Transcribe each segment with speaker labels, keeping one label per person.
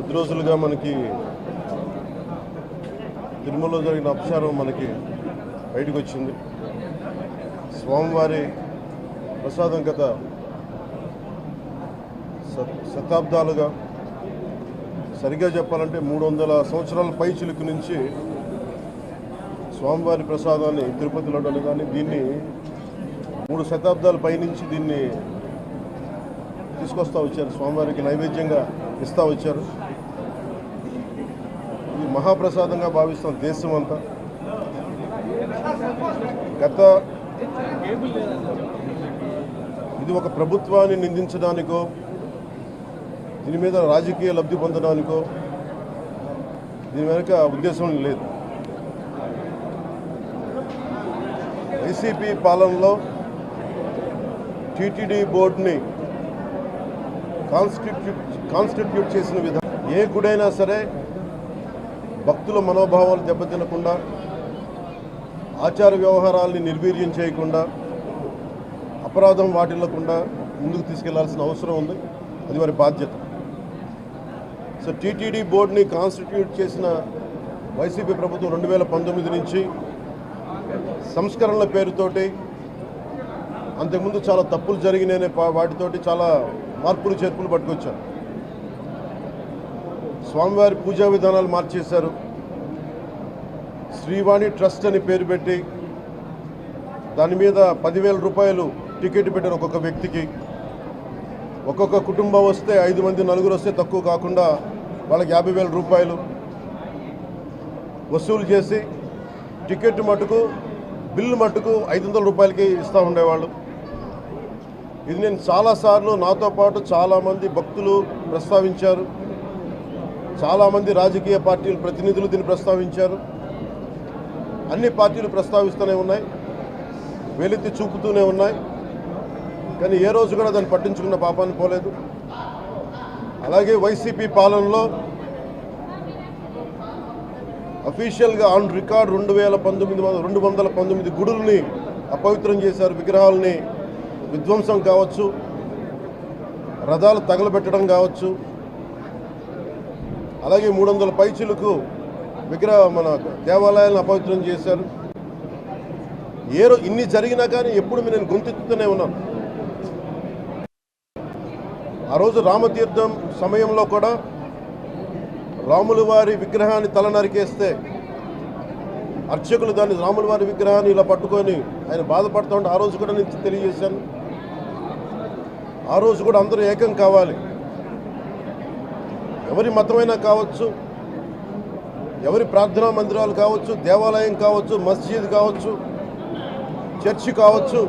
Speaker 1: కొద్ది రోజులుగా మనకి తిరుమలలో జరిగిన అపచారం మనకి బయటకు వచ్చింది. స్వామివారి ప్రసాదం గత శతాబ్దాలుగా, సరిగ్గా చెప్పాలంటే 300 సంవత్సరాల పై చిలుకు నుంచి స్వామివారి ప్రసాదాన్ని తిరుపతిలో కానీ దీన్ని 3 శతాబ్దాల పైనుంచి దీన్ని తీసుకొస్తూ వచ్చారు, స్వామివారికి నైవేద్యంగా ఇస్తూ వచ్చారు. ఇది మహాప్రసాదంగా భావిస్తాం దేశం అంతా. ఇది ఒక ప్రభుత్వాన్ని నిందించడానికో, దీని మీద రాజకీయ లబ్ధి పొందడానికో దీని వెనుక ఉద్దేశం లేదు. వైసీపీ పాలనలో టీటీడీ బోర్డుని కాన్స్టిట్యూట్ చేసిన విధానం, ఏ గుడైనా సరే భక్తుల మనోభావాలు దెబ్బతినకుండా, ఆచార వ్యవహారాల్ని నిర్వీర్యం చేయకుండా, అపరాధం వాటిల్లకుండా ముందుకు తీసుకెళ్లాల్సిన అవసరం ఉంది. అది వారి బాధ్యత. సో టీటీడీ బోర్డుని కాన్స్టిట్యూట్ చేసిన వైసీపీ ప్రభుత్వం 2019 నుంచి సంస్కరణల పేరుతోటి, అంతకుముందు చాలా తప్పులు జరిగినాయనే వాటితోటి చాలా మార్పులు చేర్పులు పట్టుకొచ్చారు. స్వామివారి పూజా విధానాలు మార్చేశారు. శ్రీవాణి ట్రస్ట్ అని పేరు పెట్టి దాని మీద 10,000 రూపాయలు టికెట్ పెట్టారు ఒక్కొక్క వ్యక్తికి. ఒక్కొక్క కుటుంబం వస్తే 5 మంది, 4 వస్తే తక్కువ కాకుండా వాళ్ళకి 50,000 రూపాయలు వసూలు చేసి టికెట్ మటుకు, బిల్లు మటుకు 500 రూపాయలకి ఇస్తూ ఉండేవాళ్ళు. ఇది నేను చాలాసార్లు, నాతో పాటు చాలామంది భక్తులు ప్రస్తావించారు, చాలామంది రాజకీయ పార్టీల ప్రతినిధులు దీన్ని ప్రస్తావించారు. అన్ని పార్టీలు ప్రస్తావిస్తూనే ఉన్నాయి, వేలెత్తి చూపుతూనే ఉన్నాయి. కానీ ఏ రోజు కూడా దాన్ని పట్టించుకున్న పాపాన్ని పోలేదు. అలాగే వైసీపీ పాలనలో అఫీషియల్గా ఆన్ రికార్డ్ 219 గుడుల్ని అపవిత్రం చేశారు. విగ్రహాలని విధ్వంసం కావచ్చు, రథాలు తగలబెట్టడం కావచ్చు, అలాగే 300 పైచిలకు మన దేవాలయాలను అపవిత్రం చేశారు. ఇన్ని జరిగినా కానీ ఎప్పుడు నేను గొంతెత్తుతూనే ఉన్నాను. ఆ రోజు రామతీర్థం సమయంలో కూడా రాముల వారి విగ్రహాన్ని తల నరికేస్తే అర్చకులు దాన్ని, రాముల వారి విగ్రహాన్ని ఇలా పట్టుకొని ఆయన బాధపడుతూ ఉంటే ఆ రోజు కూడా నేను తెలియజేశాను. ఆ రోజు కూడా అందరూ ఏకం కావాలి. ఎవరి మతమైనా కావచ్చు, ఎవరి ప్రార్థనా మందిరాలు కావచ్చు, దేవాలయం కావచ్చు, మస్జిద్ కావచ్చు, చర్చి కావచ్చు,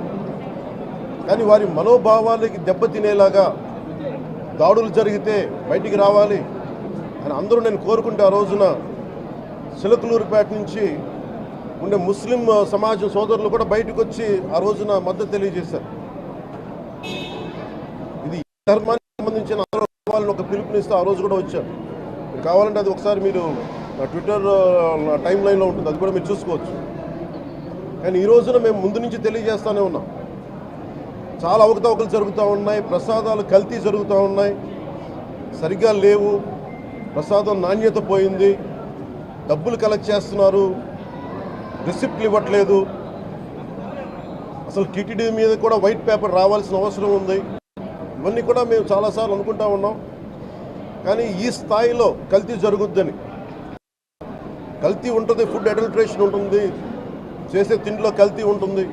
Speaker 1: కానీ వారి మనోభావాలకి దెబ్బతినేలాగా దాడులు జరిగితే బయటికి రావాలి అని అందరూ నేను కోరుకుంటే, ఆ రోజున చిలకలూరుపేట నుంచి ఉండే ముస్లిం సమాజం సోదరులు కూడా బయటకు వచ్చి ఆ రోజున మద్దతు తెలియజేశారు. ఇది ధర్మానికి సంబంధించిన వాళ్ళని ఒక పిలుపునిస్తూ ఆ రోజు కూడా వచ్చారు. మీరు కావాలంటే అది ఒకసారి మీరు ట్విట్టర్ టైం లైన్లో ఉంటుంది, అది కూడా మీరు చూసుకోవచ్చు. కానీ ఈ రోజున మేము ముందు నుంచి తెలియజేస్తూనే ఉన్నాం, చాలా అవకతవకలు జరుగుతూ ఉన్నాయి, ప్రసాదాలు కల్తీ జరుగుతూ ఉన్నాయి, సరిగ్గా లేవు, ప్రసాదం నాణ్యత పోయింది, డబ్బులు కలెక్ట్ చేస్తున్నారు, రిసిప్ట్లు ఇవ్వట్లేదు, అసలు టీటీడీ మీద కూడా వైట్ పేపర్ రావాల్సిన అవసరం ఉంది. ఇవన్నీ కూడా మేము చాలాసార్లు అనుకుంటా ఉన్నాం. కానీ ఈ స్థాయిలో కల్తీ జరుగుద్దని, కల్తీ ఉంటుంది, ఫుడ్ అడల్ట్రేషన్ ఉంటుంది, చేసే తిండిలో కల్తీ ఉంటుంది,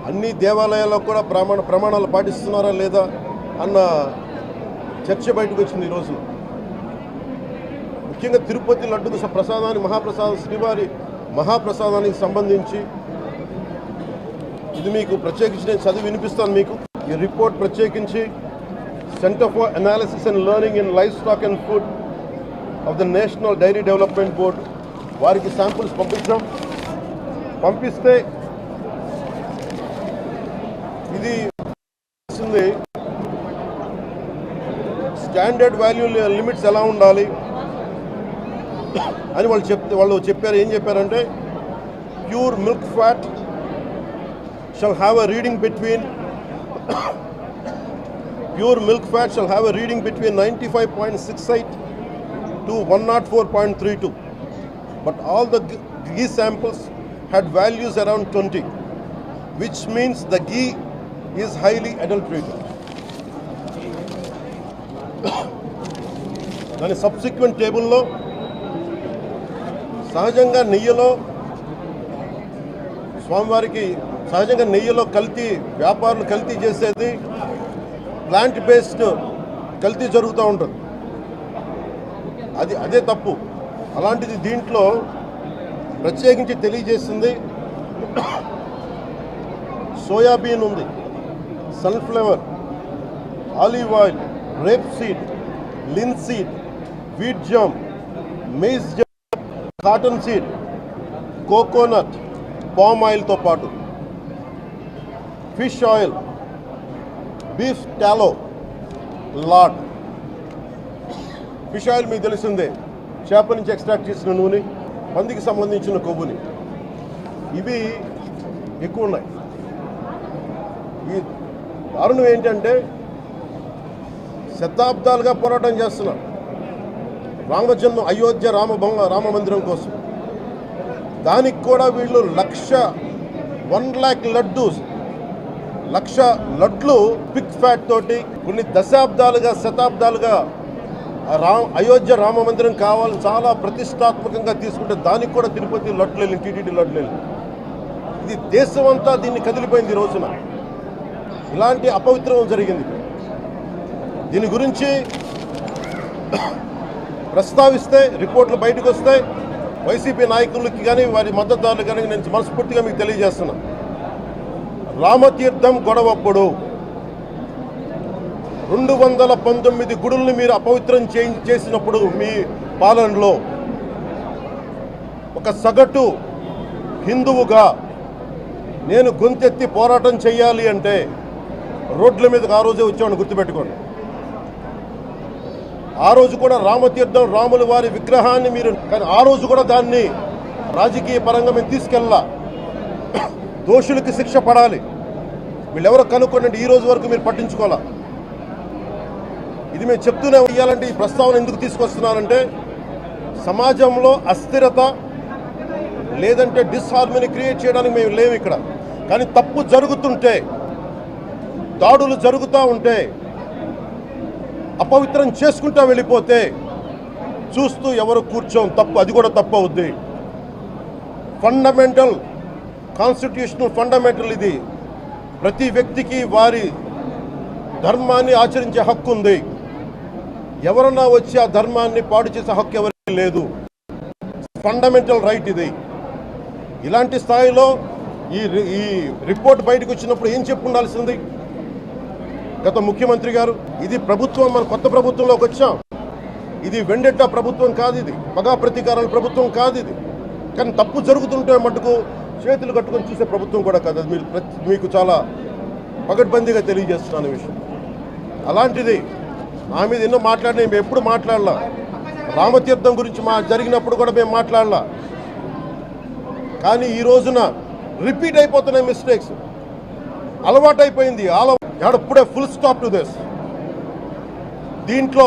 Speaker 1: అన్ని దేవాలయాల్లో కూడా ప్రమాణాలు పాటిస్తున్నారా లేదా అన్న చర్చ బయటకు వచ్చింది ఈరోజు. ముఖ్యంగా తిరుపతి లడ్డుకు ప్రసాదాన్ని, మహాప్రసాదం, శ్రీవారి మహాప్రసాదానికి సంబంధించి ఇది మీకు ప్రత్యేకించి నేను చదివి వినిపిస్తాను. మీకు ఈ రిపోర్ట్ ప్రత్యేకించి Centre for Analysis and Learning in Livestock and Food of the National Dairy Development Board వారికి శాంపుల్స్ పంపిస్తే ఇది స్టాండర్డ్ వాల్యూ లిమిట్స్ ఎలా ఉండాలి అని వాళ్ళు చెప్పారు. ఏం చెప్పారంటే pure milk fat shall have a reading between 95.68 to 104.32, but all the ghee samples had values around 20, which means the ghee is highly adulterated. దాని సబ్సిక్వెంట్ టేబుల్లో సహజంగా నెయ్యిలో కల్తీ వ్యాపారులు కల్తీ చేసేది ప్లాంట్ బేస్డ్ కల్తీ జరుగుతూ ఉంటుంది. అదే తప్పు. అలాంటిది దీంట్లో ప్రత్యేకించి తెలియజేసింది సోయాబీన్ ఉంది, sunflower, olive oil, rapeseed, linseed, wheat germ, maize germ, cottonseed, coconut, palm ఆయిల్తో పాటు fish oil, beef tallow, lard. Fish oil మీకు తెలిసిందే, చేప నుంచి ఎక్స్ట్రాక్ట్ చేసిన నూనె, పందికి సంబంధించిన కొవ్వుని, ఇవి ఎక్కువ ఉన్నాయి. ఈ దారుణం ఏంటంటే శతాబ్దాలుగా పోరాటం చేస్తున్నాం అయోధ్య రామ మందిరం కోసం. దానికి కూడా వీళ్ళు 1,00,000 లక్ష లడ్లు పిక్ ఫ్యాట్ తోటి కొన్ని శతాబ్దాలుగా అయోధ్య రామ మందిరం కావాలని చాలా ప్రతిష్టాత్మకంగా తీసుకుంటే దానికి కూడా తిరుపతి లడ్లు వెళ్ళి, టీటీడీ లడ్లు వెళ్ళి, ఇది దేశం అంతా దీన్ని కదిలిపోయింది. ఈ రోజున ఇలాంటి అపవిత్రం జరిగింది. దీని గురించి ప్రస్తావిస్తే రిపోర్ట్లు బయటకు వస్తాయి. వైసీపీ నాయకులకి కానీ వారి మద్దతుదారులు కానీ నేను మనస్ఫూర్తిగా మీకు తెలియజేస్తున్నా, రామతీర్థం గొడవప్పుడు 219 గుడుల్ని మీరు అపవిత్రం చేసినప్పుడు మీ పాలనలో ఒక సగటు హిందువుగా నేను గొంతెత్తి పోరాటం చేయాలి అంటే రోడ్ల మీదకి ఆ రోజే వచ్చామని గుర్తుపెట్టుకోండి. ఆ రోజు కూడా రామతీర్థం రాముల వారి విగ్రహాన్ని మీరు, కానీ ఆ రోజు కూడా దాన్ని రాజకీయ పరంగా మేము తీసుకెళ్ళా. దోషులకి శిక్ష పడాలి. వీళ్ళెవరో కనుక్కోండి, ఈ రోజు వరకు మీరు పట్టించుకోవాలా. ఇది మేము చెప్తూనే ఇవ్వాలంటే ఈ ప్రస్తావన ఎందుకు తీసుకొస్తున్నానంటే సమాజంలో అస్థిరత లేదంటే డిస్హార్మనీ క్రియేట్ చేయడానికి మేము లేవు ఇక్కడ. కానీ తప్పు జరుగుతుంటే, దాడులు జరుగుతూ ఉంటే, అపవిత్రం చేసుకుంటూ వెళ్ళిపోతే చూస్తూ ఎవరు కూర్చోం. తప్పు, అది కూడా తప్పు అవుద్ది. ఫండమెంటల్ కాన్స్టిట్యూషనల్ ఫండమెంటల్ ఇది. ప్రతి వ్యక్తికి వారి ధర్మాన్ని ఆచరించే హక్కు ఉంది. ఎవరన్నా వచ్చి ఆ ధర్మాన్ని పాడు చేసే హక్కు ఎవరికి లేదు. ఫండమెంటల్ రైట్ ఇది. ఇలాంటి స్థాయిలో ఈ రిపోర్ట్ బయటకు వచ్చినప్పుడు ఏం చెప్పు ఉండాల్సింది గత ముఖ్యమంత్రి గారు? ఇది ప్రభుత్వం, మన కొత్త ప్రభుత్వంలోకి వచ్చాం. ఇది వెండెట్టా ప్రభుత్వం కాదు, ఇది పగా ప్రతీకారాల ప్రభుత్వం కాదు ఇది. కానీ తప్పు జరుగుతుంటే మటుకు చేతులు కట్టుకొని చూసే ప్రభుత్వం కూడా కాదు. అది మీకు చాలా పగడ్బందీగా తెలియజేస్తున్నాను విషయం. అలాంటిది నా మీద ఎన్నో మాట్లాడినా మేము ఎప్పుడు మాట్లాడలా. రామతీర్థం గురించి జరిగినప్పుడు కూడా మేము మాట్లాడలా. కానీ ఈ రోజున రిపీట్ అయిపోతున్నాయి మిస్టేక్స్. అలవాటైపోయింది. ఎప్పుడే ఫుల్ స్టాప్ టు దిస్. దీంట్లో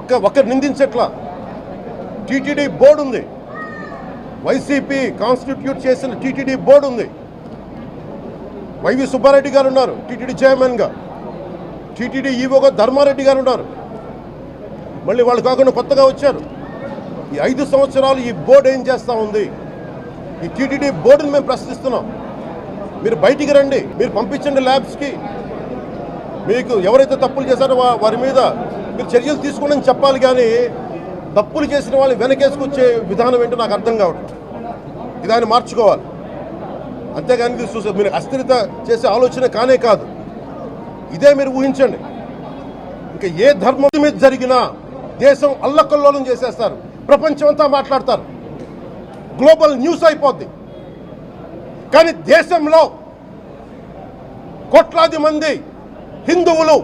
Speaker 1: ఒక్కరు నిందించట్లా. టీటీడీ బోర్డు ఉంది, వైసీపీ కాన్స్టిట్యూట్ చేసిన టీటీడీ బోర్డు ఉంది. వైవి సుబ్బారెడ్డి గారు ఉన్నారు టీటీడీ చైర్మన్గా. టీటీడీ ఈవోగా ధర్మారెడ్డి గారు ఉన్నారు. మళ్ళీ వాళ్ళు కాకుండా కొత్తగా వచ్చారు. ఈ 5 సంవత్సరాలు ఈ బోర్డు ఏం చేస్తూ ఉంది? ఈ టీటీడీ బోర్డుని మేము ప్రశ్నిస్తున్నాం. మీరు బయటికి రండి, మీరు పంపించండి ల్యాబ్స్కి. మీకు ఎవరైతే తప్పులు చేశారో వారి మీద మీరు చర్యలు తీసుకోండి అని చెప్పాలి. కానీ తప్పులు చేసిన వాళ్ళని వెనకేసుకొచ్చే విధానం ఏంటో నాకు అర్థం కావట్లేదు. దాన్ని మార్చుకోవాలి. అంతేగాని చూసే మీరు అస్థిరత చేసే ఆలోచన కానే కాదు. ఇదే మీరు ఊహించండి. ఇంకా ఏ ధర్మం మీద జరిగినా దేశం అల్లకల్లోలం చేసేస్తారు, ప్రపంచం అంతా మాట్లాడతారు, గ్లోబల్ న్యూస్ అయిపోద్ది. కానీ దేశంలో కోట్లాది మంది హిందువులు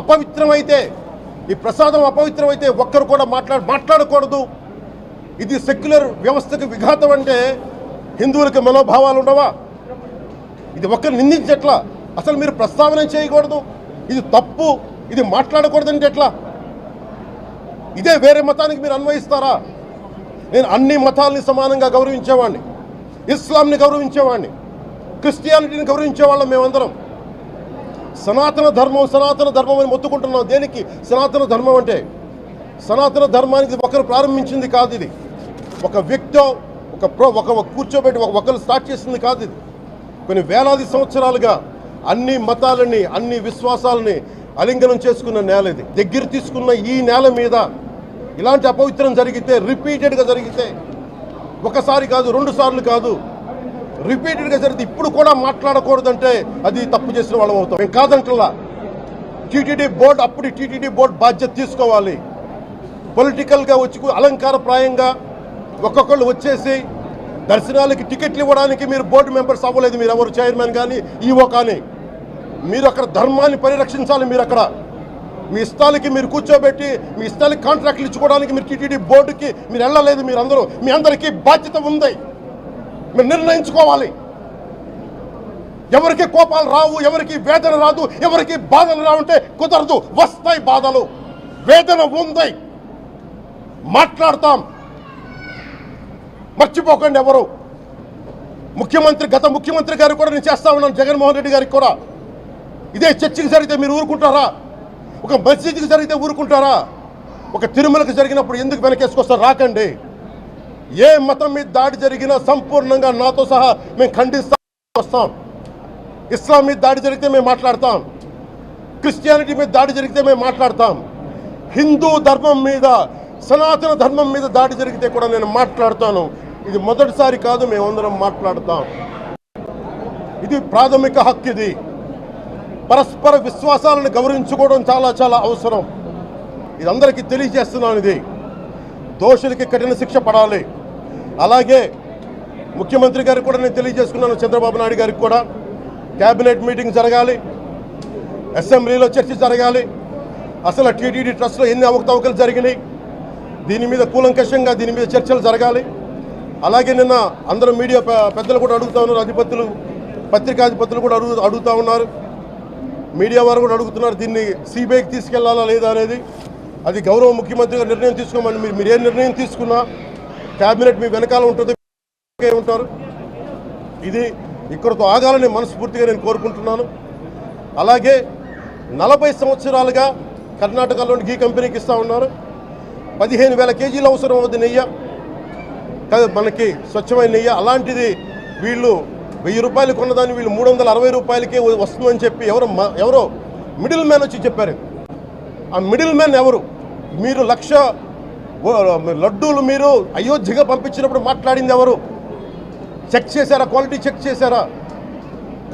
Speaker 1: అపవిత్రమైతే, ఈ ప్రసాదం అపవిత్రమైతే ఒక్కరు కూడా మాట్లాడకూడదు. ఇది సెక్యులర్ వ్యవస్థకు విఘాతం అంటే హిందువులకి మనోభావాలు ఉండవా? ఇది ఒక్కరు నిందించట్లా. అసలు మీరు ప్రస్తావన చేయకూడదు, ఇది తప్పు, ఇది మాట్లాడకూడదంటే ఎట్లా? ఇదే వేరే మతానికి మీరు అన్వయిస్తారా? నేను అన్ని మతాలని సమానంగా గౌరవించేవాడిని, ఇస్లాంని గౌరవించేవాడిని, క్రిస్టియానిటీని గౌరవించేవాళ్ళం మేమందరం. సనాతన ధర్మం అని మొత్తుకుంటున్నాం. దేనికి సనాతన ధర్మం అంటే? సనాతన ధర్మానికి ఒకరు ప్రారంభించింది కాదు ఇది. ఒక వ్యక్తో ఒక కూర్చోబెట్టి ఒకరు స్టార్ట్ చేసింది కాదు ఇది. కొన్ని వేలాది సంవత్సరాలుగా అన్ని మతాలని, అన్ని విశ్వాసాలని అలింగనం చేసుకున్న నేల ఇది. దగ్గర తీసుకున్న ఈ నేల మీద ఇలాంటి అపవిత్రం జరిగితే, రిపీటెడ్గా జరిగితే, ఒకసారి కాదు, 2 సార్లు కాదు, రిపీటెడ్గా జరిగితే ఇప్పుడు కూడా మాట్లాడకూడదంటే అది తప్పు చేసిన వాళ్ళం అవుతాం. మేము కాదంటలా. టీటీడీ బోర్డు, అప్పుడు టీటీడీ బోర్డు బాధ్యత తీసుకోవాలి. పొలిటికల్గా వచ్చి అలంకారప్రాయంగా ఒక్కొక్కళ్ళు వచ్చేసి దర్శనాలకి టికెట్లు ఇవ్వడానికి మీరు బోర్డు మెంబర్స్ అవ్వలేదు. మీరు ఎవరు చైర్మన్ కానీ ఈవో కానీ. మీరు అక్కడ ధర్మాన్ని పరిరక్షించాలి. మీరు అక్కడ మీ ఇష్టాలకి మీరు కూర్చోబెట్టి మీ ఇష్టాలకి కాంట్రాక్ట్లు ఇచ్చుకోవడానికి మీరు టీటీడీ బోర్డుకి మీరు వెళ్ళలేదు. మీరందరూ, మీ అందరికీ బాధ్యత ఉంది. మీరు నిర్ణయించుకోవాలి. ఎవరికి కోపాలు రావు, ఎవరికి వేదన రాదు, ఎవరికి బాధలు రావుంటే కుదరదు. వస్తాయి బాధలు, వేదన ఉంది, మాట్లాడతాం. మర్చిపోకండి ఎవరు. గత ముఖ్యమంత్రి గారు కూడా నేను చేస్తా ఉన్నాను, జగన్మోహన్ రెడ్డి గారికి కూడా. ఇదే చర్చికి జరిగితే మీరు ఊరుకుంటారా? ఒక మసీదుకి జరిగితే ఊరుకుంటారా? ఒక తిరుమలకు జరిగినప్పుడు ఎందుకు వెనకేసుకొస్తారు? రాకండి. ఏ మతం మీద దాడి జరిగినా సంపూర్ణంగా నాతో సహా మేము ఖండిస్తాం, వస్తాం. ఇస్లాం మీద దాడి జరిగితే మేము మాట్లాడతాం, క్రిస్టియానిటీ మీద దాడి జరిగితే మేము మాట్లాడతాం, హిందూ ధర్మం మీద, సనాతన ధర్మం మీద దాడి జరిగితే కూడా నేను మాట్లాడతాను. ఇది మొదటిసారి కాదు, మేమందరం మాట్లాడతాం. ఇది ప్రాథమిక హక్కు. ఇది పరస్పర విశ్వాసాలను గౌరవించుకోవడం చాలా చాలా అవసరం. ఇది అందరికీ తెలియజేస్తున్నాను. ఇది దోషులకి కఠిన శిక్ష పడాలి. అలాగే ముఖ్యమంత్రి గారికి కూడా నేను తెలియజేసుకున్నాను, చంద్రబాబు నాయుడు గారికి కూడా క్యాబినెట్ మీటింగ్ జరగాలి, అసెంబ్లీలో చర్చ జరగాలి. అసలు టీటీడీ ట్రస్ట్లో ఎన్ని అవకతవకలు జరిగినాయి, దీని మీద కూలంకషంగా దీని మీద చర్చలు జరగాలి. అలాగే నిన్న అందరూ మీడియా పెద్దలు కూడా అడుగుతూ ఉన్నారు, అధిపతులు, పత్రికాధిపతులు కూడా అడుగుతూ ఉన్నారు, మీడియా వారు కూడా అడుగుతున్నారు, దీన్ని సిబిఐకి తీసుకెళ్లాలా లేదా అనేది. అది గౌరవ ముఖ్యమంత్రి గారు నిర్ణయం తీసుకోమని. మీరు ఏ నిర్ణయం తీసుకున్నా క్యాబినెట్ మీ వెనకాల ఉంటుంది, ఉంటారు. ఇది ఇక్కడతో ఆగాలని మనస్ఫూర్తిగా నేను కోరుకుంటున్నాను. అలాగే 40 సంవత్సరాలుగా కర్ణాటకలోని గీ కంపెనీకి ఇస్తూ ఉన్నారు. 15,000 కేజీలు అవసరం అవుతుంది నెయ్యి, మనకి స్వచ్ఛమైన నెయ్యి. అలాంటిది వీళ్ళు 1000 రూపాయలు కొన్నదాన్ని వీళ్ళు 360 రూపాయలకే వస్తుందని చెప్పి ఎవరో మిడిల్ మ్యాన్ వచ్చి చెప్పారు. ఆ మిడిల్ మ్యాన్ ఎవరు? మీరు 1,00,000 లడ్డూలు మీరు అయోధ్యగా పంపించినప్పుడు మాట్లాడింది ఎవరు? చెక్ చేశారా? క్వాలిటీ చెక్ చేశారా?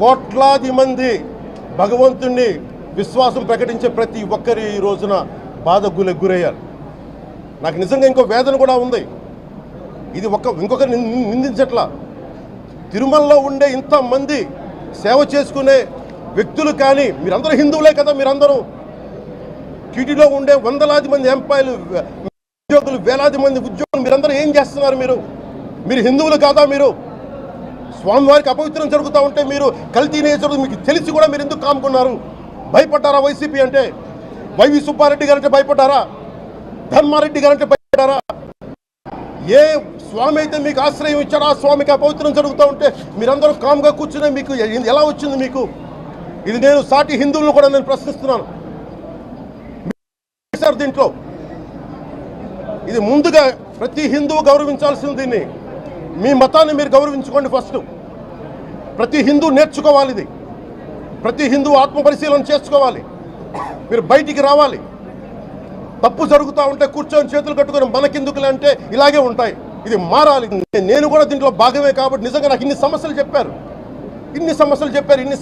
Speaker 1: కోట్లాది మంది భగవంతుణ్ణి విశ్వాసం ప్రకటించే ప్రతి ఒక్కరి ఈ రోజున బాధకు గురయ్యారు. నాకు నిజంగా ఇంకో వేదన కూడా ఉంది. ఇది ఇంకొకరు నిందించట్లా. తిరుమలలో ఉండే ఇంతమంది సేవ చేసుకునే వ్యక్తులు కానీ మీరందరూ హిందువులే కదా. మీరందరూ టీటీలో ఉండే వందలాది మంది ఎంప్లాయీలు, ఉద్యోగులు, వేలాది మంది ఉద్యోగులు, మీరందరూ ఏం చేస్తున్నారు? మీరు హిందువులు కాదా? మీరు స్వామివారికి అపవిత్రం జరుగుతూ ఉంటే మీరు కల్తీ నేచరు మీకు తెలిసి కూడా మీరు ఎందుకు కాముకున్నారు? భయపడ్డారా? వైసీపీ అంటే వైవి సుబ్బారెడ్డి గారంటే భయపడ్డారా? ధర్మారెడ్డి గారంటే భయపడ్డారా? ఏ స్వామి అయితే మీకు ఆశ్రయం ఇచ్చారో ఆ స్వామికి అపవిత్రం జరుగుతూ ఉంటే మీరందరూ కామ్గా కూర్చునే మీకు ఎలా వచ్చింది మీకు? ఇది నేను సాటి హిందువులను కూడా నేను ప్రశ్నిస్తున్నాను. దీంట్లో ఇది ముందుగా ప్రతి హిందువు గౌరవించాల్సింది. దీన్ని మీ మతాన్ని మీరు గౌరవించుకోండి ఫస్ట్. ప్రతి హిందువు నేర్చుకోవాలి. ఇది ప్రతి హిందువు ఆత్మపరిశీలన చేసుకోవాలి. మీరు బయటికి రావాలి. తప్పు జరుగుతూ ఉంటే కూర్చొని చేతులు కట్టుకొని మనకెందుకులే అంటే ఇలాగే ఉంటాయి. ఇది మారాలి. నేను కూడా దీంట్లో భాగమే కాబట్టి నిజంగా నాకు ఇన్ని సమస్యలు చెప్పారు ఇన్ని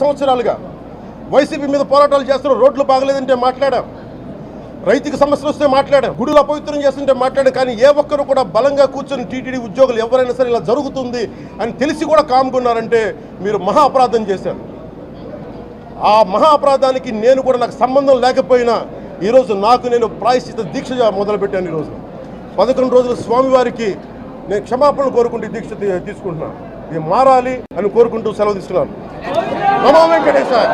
Speaker 1: సంవత్సరాలుగా. వైసీపీ మీద పోరాటాలు చేస్తున్నారు. రోడ్లు బాగలేదంటే మాట్లాడాం, రైతుకి సమస్యలు వస్తే మాట్లాడాం, గుడులు అపవిత్రం చేస్తుంటే మాట్లాడాం. కానీ ఏ ఒక్కరు కూడా బలంగా కూర్చొని టీటీడీ ఉద్యోగులు ఎవరైనా సరే ఇలా జరుగుతుంది అని తెలిసి కూడా కామ్గున్నారంటే మీరు మహా అపరాధం చేశారు. ఆ మహా అపరాధానికి నేను కూడా నాకు సంబంధం లేకపోయినా ఈరోజు నేను ప్రాయశ్చిత దీక్ష మొదలుపెట్టాను. ఈరోజు 11 రోజులు స్వామివారికి నేను క్షమాపణలు కోరుకుంటూ దీక్ష తీసుకుంటున్నాను. ఇది మారాలి అని కోరుకుంటూ సెలవు తీసుకున్నాను. నమో వెంకటేశాయ.